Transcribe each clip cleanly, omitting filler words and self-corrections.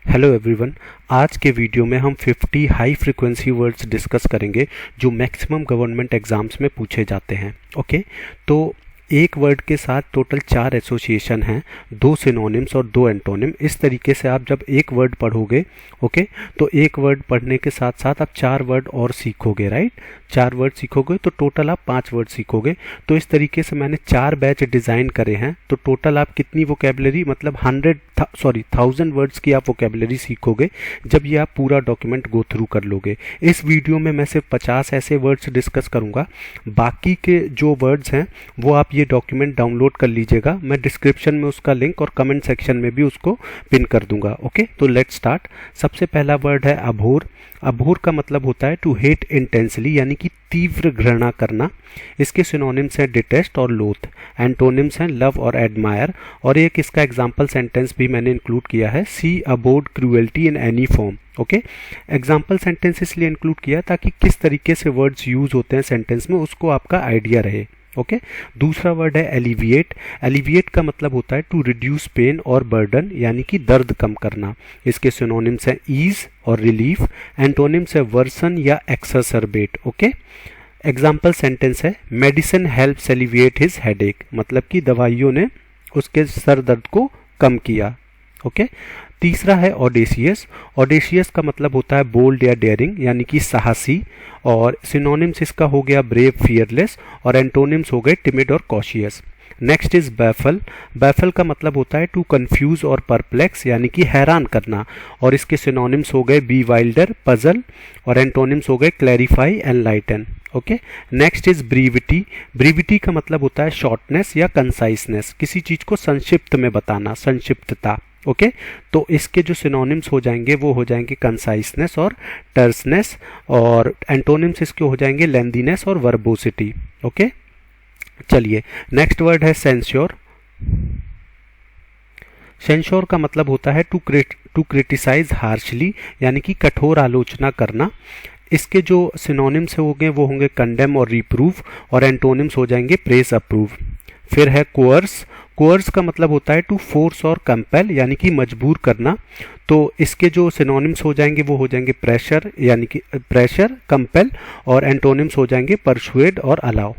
Hello everyone. आज के video में हम 50 हाई फ्रीक्वेंसी वर्ड्स डिस्कस करेंगे जो मैक्सिमम गवर्नमेंट एग्जाम्स में पूछे जाते हैं। ओके, तो एक वर्ड के साथ टोटल 4 एसोसिएशन हैं, 2 सिनोनिम्स और 2 एंटोनिम। इस तरीके से आप जब एक वर्ड पढ़ोगे, ओके, तो एक वर्ड पढ़ने के साथ साथ आप 4 वर्ड और सीखोगे, राइट। 4 वर्ड सीखोगे तो टोटल आप 5 वर्ड सीखोगे। तो इस तरीके से मैंने 4 बैच डिज़ाइन करे हैं। तो टोटल आप कितनी वोकेबलरी, मतलब 1000 वर्ड्स की आप वोकेबलरी सीखोगे जब ये आप पूरा डॉक्यूमेंट गो थ्रू कर लोगे। इस वीडियो में मैं सिर्फ 50 ऐसे वर्ड्स डिस्कस करूंगा। बाकी के जो वर्ड्स हैं वो आप ये डॉक्यूमेंट डाउनलोड कर लीजिएगा। मैं डिस्क्रिप्शन में उसका लिंक और कमेंट सेक्शन में भी उसको पिन कर दूंगा। ओके, तो लेट्स स्टार्ट। सबसे पहला वर्ड है अभोर। अभोर का मतलब होता है टू हेट इंटेंसली, यानी कि तीव्र घृणा करना। इसके सिनोनिम्स हैं डिटेस्ट और लोथ। एंटोनिम्स हैं लव और एडमायर। और एक इसका एग्जाम्पल सेंटेंस भी मैंने इंक्लूड किया है, she abhorred cruelty in any form. Okay, example sentence इसलिए इंक्लूड किया ताकि किस तरीके से वर्ड्स यूज होते हैं सेंटेंस में उसको आपका आइडिया रहे। ओके, दूसरा वर्ड है एलिविएट। एलिविएट का मतलब होता है टू रिड्यूस पेन और बर्डन, यानी कि दर्द कम करना। इसके सिनोनिम्स हैं ईज और रिलीफ। एंटोनिम्स है वर्सन या एक्सरसरबेट। ओके, एग्जाम्पल सेंटेंस है medicine helps alleviate his headache, मतलब कि दवाइयों ने उसके सर दर्द को कम किया। ओके, तीसरा है ऑडेशियस। ऑडेशियस का मतलब होता है बोल्ड या डेयरिंग, यानी कि साहसी। और सिनोनिम्स इसका हो गया ब्रेव, फियरलेस। और एंटोनिम्स हो गए टिमिड और cautious. Next is baffle. Baffle का मतलब होता है टू कंफ्यूज और परप्लेक्स, यानी कि हैरान करना। और इसके सिनोनिम्स हो गए बी वाइल्डर, पजल। और एंटोनिम्स हो गए clarify, enlighten. Okay, next is brevity. Brevity का मतलब होता है शॉर्टनेस या कंसाइसनेस, किसी चीज को संक्षिप्त में बताना, संक्षिप्तता। ओके, तो इसके जो सिनोनिम्स हो जाएंगे वो हो जाएंगे कंसाइसनेस और टर्सनेस। और एंटोनिम्स इसके हो जाएंगे लेंथीनेस और वर्बोसिटी। ओके, चलिए नेक्स्ट वर्ड है सेंश्योर। सेंश्योर का मतलब होता है टू क्रिटिसाइज हार्शली, यानी कि कठोर आलोचना करना। इसके जो सिनोनिम्स होंगे वो होंगे कंडेम और रिप्रूव। और एंटोनिम्स हो जाएंगे प्रेज, अप्रूव। फिर है कोअर्स। कोअर्स का मतलब होता है टू फोर्स और कंपेल, यानी कि मजबूर करना। तो इसके जो सिनोनिम्स हो जाएंगे वो हो जाएंगे प्रेशर, यानी कि प्रेशर, कंपेल। और एंटोनिम्स हो जाएंगे परसुएड और अलाउ।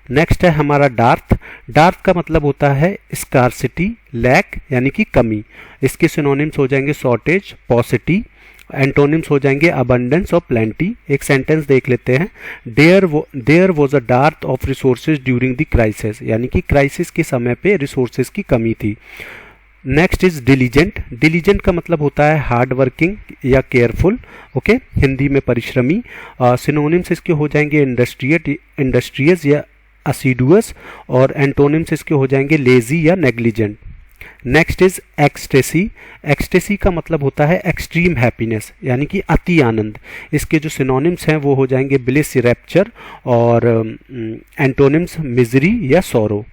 नेक्स्ट है हमारा डार्थ। डार्थ का मतलब होता है स्कार्सिटी, लैक, यानी कि कमी। इसके सिनोनिम्स हो जाएंगे शॉर्टेज, पॉसिटी। एंटोनिम्स हो जाएंगे अबंडेंस और प्लेंटी। एक सेंटेंस देख लेते हैं। There was a dearth of resources during the crisis, यानी कि क्राइसिस के समय पे रिसोर्सेज की कमी थी। Next is diligent. डिलीजेंट का मतलब होता है हार्ड वर्किंग या केयरफुल। ओके, हिंदी में परिश्रमी। सिनोनिम्स इसके हो जाएंगे इंडस्ट्रियस या असिडुअस। और एंटोनिम्स इसके हो जाएंगे लेजी या negligent. Next is ecstasy. Ecstasy का मतलब होता है एक्सट्रीम हैप्पीनेस, यानी कि अति आनंद। इसके जो सिनोनिम्स हैं वो हो जाएंगे ब्लिस, रैप्चर। और एंटोनिम्स मिजरी या सॉरो।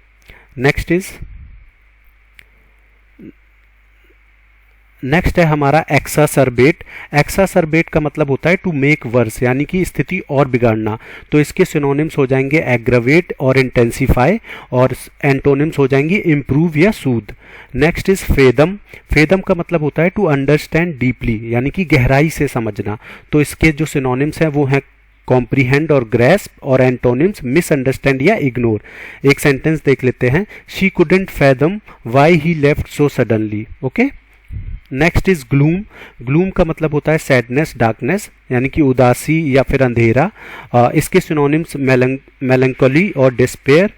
नेक्स्ट है हमारा एक्सासरबेट। एक्सासरबेट का मतलब होता है टू मेक वर्स, यानी कि स्थिति और बिगाड़ना। तो इसके सिनोनिम्स हो जाएंगे एग्रवेट और इंटेंसिफाई। और एंटोनिम्स हो जाएंगे इम्प्रूव या सूद। Next is फेदम। फेदम का मतलब होता है टू अंडरस्टैंड डीपली, यानी कि गहराई से समझना। तो इसके जो सिनोनिम्स हैं वो हैं कॉम्प्रीहेंड और ग्रेस्प। और एंटोनिम्स मिसअंडरस्टैंड या इग्नोर। एक सेंटेंस देख लेते हैं। She couldn't fathom why he left so suddenly. Okay, next is gloom. Gloom का मतलब होता है सैडनेस, डार्कनेस, यानी कि उदासी या फिर अंधेरा। इसके सिनोनिम्स मेलंकोली और डिस्पेयर।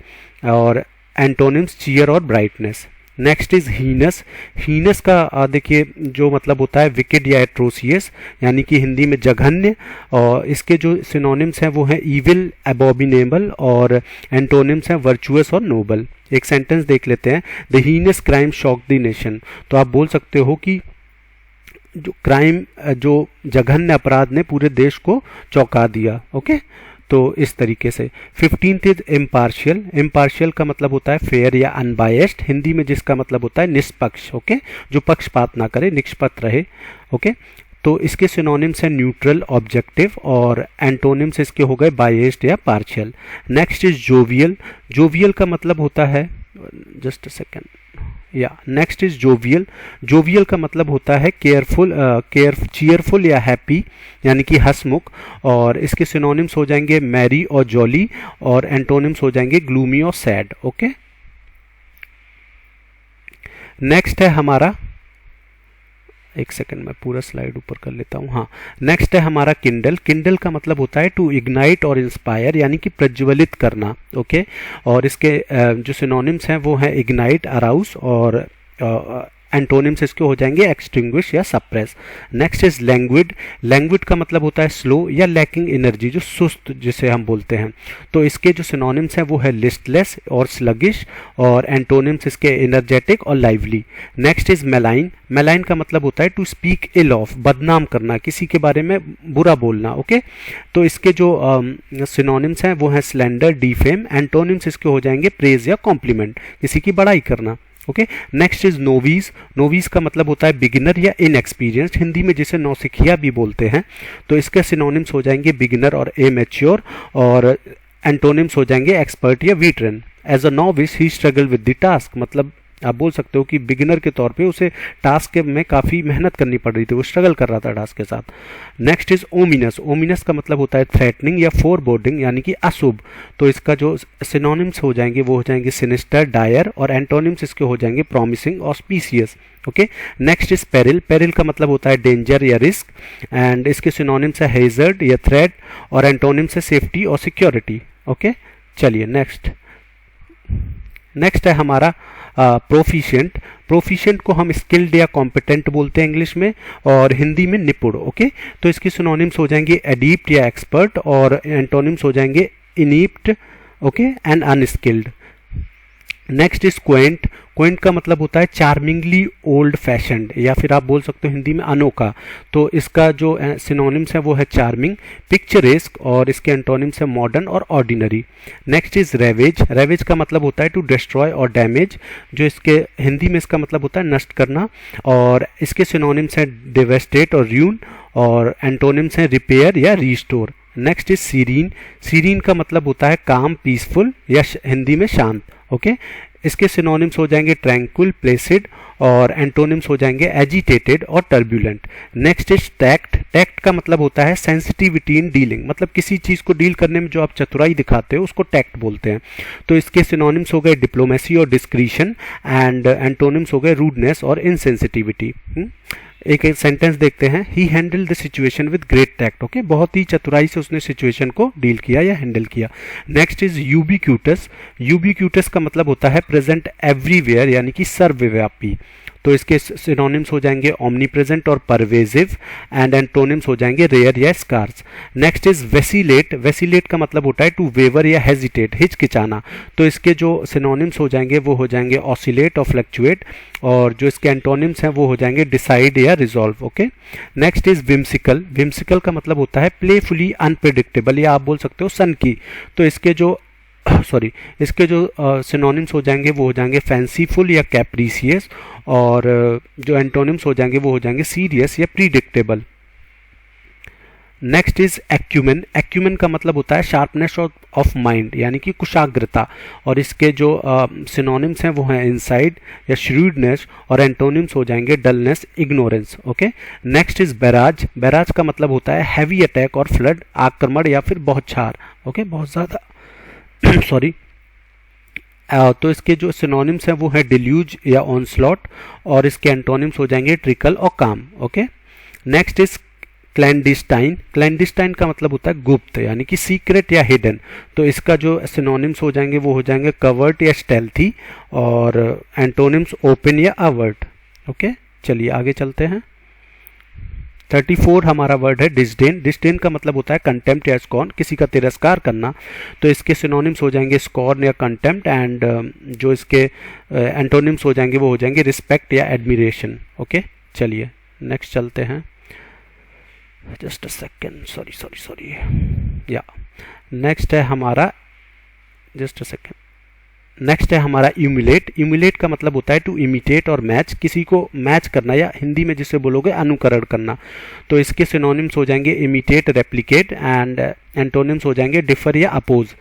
और एंटोनिम्स चीयर और brightness. Next is heinous. Heinous का देखिए जो मतलब होता है विकेड या एट्रोसियस, यानी कि हिंदी में जघन्य। और इसके जो सिनोनिम्स हैं वो हैं ईविल, एबोमिनेबल। और एंटोनिम्स हैं वर्चुअस और नोबल। एक सेंटेंस देख लेते हैं। The heinous crime shock the nation. तो आप बोल सकते हो कि जो क्राइम, जो जघन्य अपराध ने पूरे देश को चौंका दिया। ओके, तो इस तरीके से 15th इज इम्पार्शियल। इम्पार्शियल का मतलब होता है फेयर या अनबायस्ड, हिंदी में जिसका मतलब होता है निष्पक्ष। ओके, जो पक्षपात ना करे, निष्पक्ष रहे। ओके, तो इसके सिनोनिम्स हैं न्यूट्रल, ऑब्जेक्टिव। और एंटोनिम्स इसके हो गए बायस्ड या partial. Next is jovial. Jovial का मतलब होता है, जस्ट अ सेकेंड, या नेक्स्ट इज जोवियल। जोवियल का मतलब होता है चीयरफुल या हैप्पी, यानी कि हंसमुख, और इसके सिनोनिम्स हो जाएंगे मैरी और जॉली, और एंटोनिम्स हो जाएंगे ग्लूमी और सैड। ओके, नेक्स्ट है हमारा, एक सेकंड मैं पूरा स्लाइड ऊपर कर लेता हूँ। हाँ, नेक्स्ट है हमारा किंडल। किंडल का मतलब होता है टू इग्नाइट और इंस्पायर, यानी कि प्रज्वलित करना। ओके, और इसके जो सिनोनिम्स हैं वो हैं इग्नाइट, अराउस, और एंटोनिम्स इसके हो जाएंगे एक्सटिंग्विश या suppress. Next is languid. Languid का मतलब होता है स्लो या लैकिंग एनर्जी, जो सुस्त जिसे हम बोलते हैं। तो इसके जो सिनोनिम्स हैं वो है लिस्टलेस और स्लगिश, और एंटोनिम्स इसके एनर्जेटिक और लाइवली। Next is मेलाइन। मेलाइन का मतलब होता है टू स्पीक इल ऑफ, बदनाम करना, किसी के बारे में बुरा बोलना। ओके, तो इसके जो सिनोनिम्स हैं वो हैं स्लेंडर, डिफेम। एंटोनिम्स इसके हो जाएंगे प्रेज या कॉम्प्लीमेंट, किसी की बड़ाई करना। Okay, next is novice. Novice का मतलब होता है बिगिनर या इनएक्सपीरियंस्ड, हिंदी में जिसे नौसिखिया भी बोलते हैं। तो इसके सिनोनिम्स हो जाएंगे बिगिनर और एमेच्योर, और एंटोनिम्स हो जाएंगे एक्सपर्ट या veteran. As a novice he struggle with the task, मतलब आप बोल सकते हो कि बिगिनर के तौर पे उसे टास्क में काफ़ी मेहनत करनी पड़ रही थी, वो स्ट्रगल कर रहा था टास्क के साथ। Next is ominous. ओमिनस का मतलब होता है थ्रेटनिंग या फोरबोर्डिंग, यानी कि अशुभ। तो इसका जो सिनोनिम्स हो जाएंगे वो हो जाएंगे सिनिस्टर, डायर, और एंटोनिम्स इसके हो जाएंगे promising, auspicious. Okay, next is peril. Peril का मतलब होता है डेंजर या रिस्क, एंड इसके सिनोनिम्स है हेजर्ड या थ्रेट, और एंटोनिम्स है सेफ्टी और सिक्योरिटी। ओके, चलिए नेक्स्ट है हमारा प्रोफिशिएंट। प्रोफिशिएंट को हम स्किल्ड या कॉम्पिटेंट बोलते हैं इंग्लिश में, और हिंदी में निपुण। ओके, तो इसकी सिनोनिम्स हो जाएंगे एडीप्ट या एक्सपर्ट, और एंटोनिम्स हो जाएंगे inept, okay, and unskilled. Next is quaint. Quaint का मतलब होता है चार्मिंगली ओल्ड फैशन्ड, या फिर आप बोल सकते हो हिंदी में अनोखा। तो इसका जो सिनोनिम्स है वो है चार्मिंग, पिक्चरेस्क, और इसके एंटोनिम्स है मॉडर्न और ordinary. Next is ravage. Ravage का मतलब होता है टू डिस्ट्रॉय और डैमेज, जो इसके हिंदी में इसका मतलब होता है नष्ट करना, और इसके सिनोनिम्स है डिवेस्टेट और र्यून, और एंटोनिम्स है रिपेयर या restore. Next is serene. Serene का मतलब होता है काम, पीसफुल, या हिंदी में शांत। ओके, इसके सिनोनिम्स हो जाएंगे ट्रैंक्विल, प्लेसिड, और एंटोनिम्स हो जाएंगे एजिटेटेड और turbulent. Next is tact. Tact का मतलब होता है सेंसिटिविटी इन डीलिंग, मतलब किसी चीज़ को डील करने में जो आप चतुराई दिखाते हो उसको टैक्ट बोलते हैं। तो इसके सिनोनिम्स हो गए डिप्लोमेसी और डिस्क्रीशन, एंड एंटोनिम्स हो गए रूडनेस और इनसेंसिटिविटी। एक सेंटेंस देखते हैं, he handle the situation with great tact. Okay, बहुत ही चतुराई से उसने सिचुएशन को डील किया या हैंडल किया। Next is ubiquitous. यूबिक्यूटस का मतलब होता है प्रेजेंट एवरीवेयर, यानी कि सर्वव्यापी। तो इसके सिनोनिम्स हो जाएंगे ओमनी प्रेजेंट और परवेजिव, एंड एंटोनिम्स हो जाएंगे रेयर या scarce. Next is vacillate. Vacillate का मतलब होता है टू वेवर या हेजिटेट, हिचकिचाना। तो इसके जो सिनोनिम्स हो जाएंगे वो हो जाएंगे ऑसिलेट और फ्लक्चुएट, और जो इसके एंटोनिम्स हैं वो हो जाएंगे डिसाइड या resolve. Okay, next is whimsical. Whimsical का मतलब होता है प्लेफुली अनप्रेडिक्टेबल, या आप बोल सकते हो सन की। तो इसके जो सिनोनिम्स हो जाएंगे वो हो जाएंगे फैंसीफुल या कैप्रीसियस, और जो एंटोनिम्स हो जाएंगे वो हो जाएंगे सीरियस या predictable. Next is acumen. Acumen का मतलब होता है शार्पनेस ऑफ माइंड, यानी कि कुशाग्रता, और इसके जो सिनोनिम्स हैं वो हैं इनसाइड या श्रूडनेस, और एंटोनिम्स हो जाएंगे dullness, ignorance. Okay, next is barrage. Barrage का मतलब होता है हैवी अटैक और फ्लड, आक्रमण या फिर बौछार। ओके, बहुत ज़्यादा सॉरी। तो इसके जो सिनोनिम्स हैं वो है डिल्यूज या ऑनस्लॉट, और इसके एंटोनिम्स हो जाएंगे ट्रिकल और काम। ओके, नेक्स्ट इज क्लैंडिस्टाइन। क्लैंडिस्टाइन का मतलब होता है गुप्त, यानी कि सीक्रेट या हिडन। तो इसका जो सिनोनिम्स हो जाएंगे वो हो जाएंगे कवर्ट या स्टेल्थी, और एंटोनिम्स ओपन या अवर्ट। ओके, चलिए आगे चलते हैं। 34 हमारा वर्ड है डिस्डेन। डिस्डेन का मतलब होता है कंटेम्प्ट या स्कॉर्न, किसी का तिरस्कार करना। तो इसके सिनोनिम्स हो जाएंगे स्कॉर्न या कंटेम्प्ट, एंड जो इसके एंटोनिम्स हो जाएंगे वो हो जाएंगे रिस्पेक्ट या एडमिरेशन। ओके, चलिए नेक्स्ट चलते हैं। जस्ट अ सेकेंड, सॉरी या नेक्स्ट है हमारा, जस्ट अ सेकेंड, नेक्स्ट है हमारा इम्यूलेट। इम्यूलेट का मतलब होता है टू इमिटेट और मैच, किसी को मैच करना, या हिंदी में जिसे बोलोगे अनुकरण करना। तो इसके सिनोनिम्स हो जाएंगे इमिटेट, रेप्लिकेट, एंड एंटोनिम्स हो जाएंगे डिफर या oppose.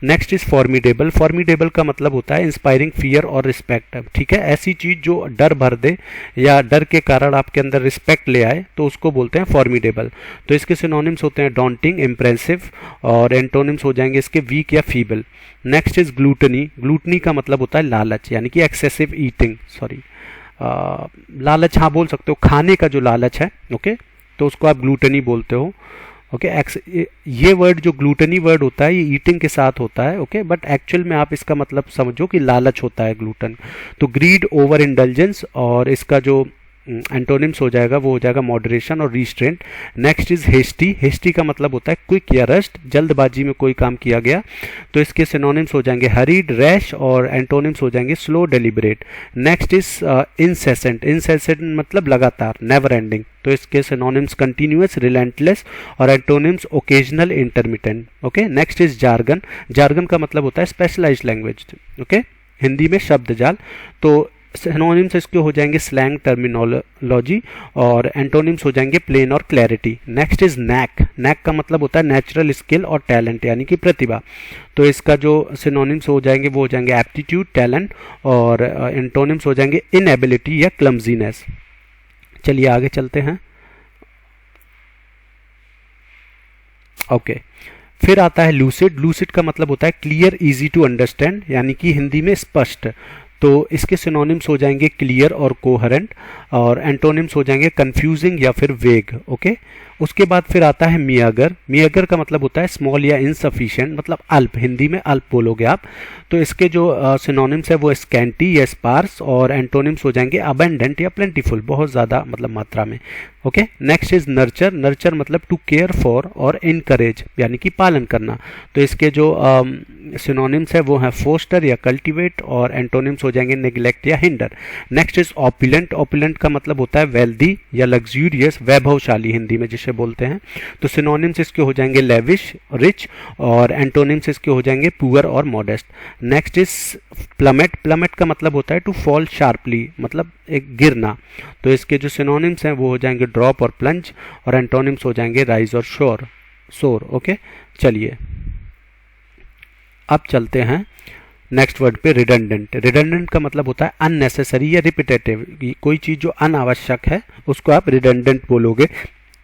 Next is formidable. Formidable का मतलब होता है इंस्पायरिंग फियर और रिस्पेक्ट, ठीक है, ऐसी चीज जो डर भर दे या डर के कारण आपके अंदर रिस्पेक्ट ले आए तो उसको बोलते हैं फॉर्मिडेबल। तो इसके सिनोनिम्स होते हैं डॉन्टिंग, इम्प्रेसिव, और एंटोनिम्स हो जाएंगे इसके वीक या feeble. Next is gluttony. Gluttony का मतलब होता है लालच, यानी कि एक्सेसिव ईटिंग, सॉरी लालच, हाँ बोल सकते हो, खाने का जो लालच है, ओके, तो उसको आप ग्लूटनी बोलते हो। ओके, ये वर्ड जो ग्लूटनी वर्ड होता है ये ईटिंग के साथ होता है, ओके, बट एक्चुअल में आप इसका मतलब समझो कि लालच होता है ग्लूटन। तो ग्रीड, ओवर इंडल्जेंस, और इसका जो एंटोनिम्स हो जाएगा वो हो जाएगा मॉडरेशन और restraint. Next is hasty. Hasty का मतलब होता है क्विक या रस्ट, जल्दबाजी में कोई काम किया गया, तो इसके सिनोनिम्स हो जाएंगे हरीड, रैश, और एंटोनिम्स हो जाएंगे slow, deliberate. Next is incessant. Incessant मतलब लगातार, नेवर एंडिंग, तो इसके सिनोनिम्स कंटिन्यूअस, रिलेंटलेस, और antonyms occasional, intermittent. Okay, next is jargon. Jargon का मतलब होता है स्पेशलाइज्ड लैंग्वेज, ओके, हिंदी में शब्द जाल। तो सिनोनिम्स इसके हो जाएंगे स्लैंग, टर्मिनोलॉजी, और एंटोनिम्स हो जाएंगे प्लेन और clarity. Next is knack. Knack का मतलब होता है नेचुरल स्किल और टैलेंट, यानी कि प्रतिभा, तो इसका जो सिनोनिम्स हो जाएंगे वो हो जाएंगे एप्टीट्यूड, टैलेंट, और एंटोनिम्स हो जाएंगे इनएबिलिटी या क्लमजीनेस। चलिए आगे चलते हैं। ओके, फिर आता है लूसिड। लूसिड का मतलब होता है क्लियर, इजी टू अंडरस्टैंड, यानी कि हिंदी में स्पष्ट, तो इसके सिनोनिम्स हो जाएंगे क्लियर और कोहेरेंट, और एंटोनिम्स हो जाएंगे कंफ्यूजिंग या फिर वेग। ओके, उसके बाद फिर आता है मियागर। मियागर का मतलब होता है स्मॉल या इनसफिशिएंट, मतलब अल्प, हिंदी में अल्प बोलोगे आप, तो इसके जो सिनोनिम्स है वो स्कैंटी या स्पार्स, और एंटोनिम्स हो जाएंगे अबेंडेंट या प्लेंटीफुल, बहुत ज़्यादा मतलब मात्रा में। Okay, next is nurture. Nurture मतलब टू केयर फॉर और इनकरेज, यानी कि पालन करना, तो इसके जो सिनोनिम्स है वो है फोस्टर या कल्टीवेट, और एंटोनिम्स हो जाएंगे नेग्लेक्ट या hinder. Next is opulent. Opulent का मतलब होता है वेल्दी या लग्जूरियस, वैभवशाली, हिंदी में जिसे बोलते हैं, तो सिनोनिम्स इसके हो जाएंगे लेविश, रिच, और एंटोनिम्स इसके हो जाएंगे पुअर और modest. Next is plummet. Plummet का मतलब होता है टू फॉल शार्पली, मतलब एक गिरना, तो इसके जो सिनोनिम्स हैं वो हो जाएंगे ड्रॉप और प्लंज, और एंटोनिम्स हो जाएंगे राइज और सोर। ओके, चलिए अब चलते हैं नेक्स्ट वर्ड पे, रिडंडेंट। रिडंडेंट का मतलब होता है अननेसेसरी या रिपीटेटिव, कोई चीज़ जो अनावश्यक है उसको आप रिडंडेंट बोलोगे,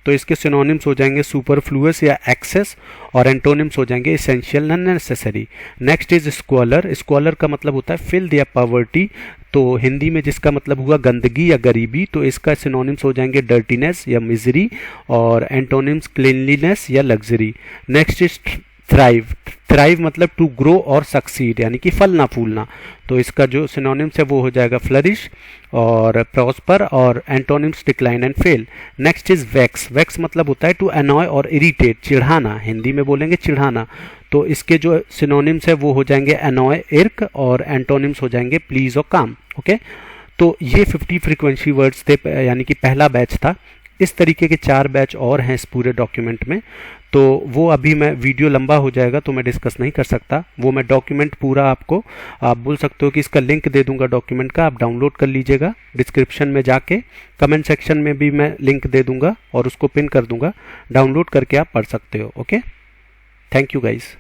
तो इसके सिनोनिम्स हो जाएंगे सुपरफ्लुअस या एक्सेस, और एंटोनिम्स हो जाएंगे essential, unnecessary. Next is squalor. Squalor का मतलब होता है फिल्द या पॉवर्टी, तो हिंदी में जिसका मतलब हुआ गंदगी या गरीबी, तो इसका सिनोनिम्स हो जाएंगे डर्टीनेस या मिजरी, और एंटोनिम्स क्लीनलीनेस या luxury. Next is thrive. Thrive मतलब टू ग्रो और सक्सीड, यानी कि फलना फूलना, तो इसका जो सिनोनिम्स है वो हो जाएगा फ्लरिश और प्रॉस्पर, और antonyms decline and fail. Next is wax. Wax मतलब होता है टू अनॉय और इरिटेट, चिढ़ाना, हिंदी में बोलेंगे चिढ़ाना, तो इसके जो सिनोनिम्स है वो हो जाएंगे अनॉय, इर्क, और एंटोनिम्स हो जाएंगे प्लीज और काम। ओके, तो ये 50 फ्रीक्वेंसी वर्ड्स थे, यानी कि पहला बैच था। इस तरीके के 4 बैच और हैं इस पूरे डॉक्यूमेंट में, तो वो अभी मैं वीडियो लंबा हो जाएगा तो मैं डिस्कस नहीं कर सकता, वो मैं डॉक्यूमेंट पूरा आपको, आप बोल सकते हो कि इसका लिंक दे दूंगा डॉक्यूमेंट का, आप डाउनलोड कर लीजिएगा डिस्क्रिप्शन में जाके, कमेंट सेक्शन में भी मैं लिंक दे दूंगा और उसको पिन कर दूंगा, डाउनलोड करके आप पढ़ सकते हो। Okay, thank you guys.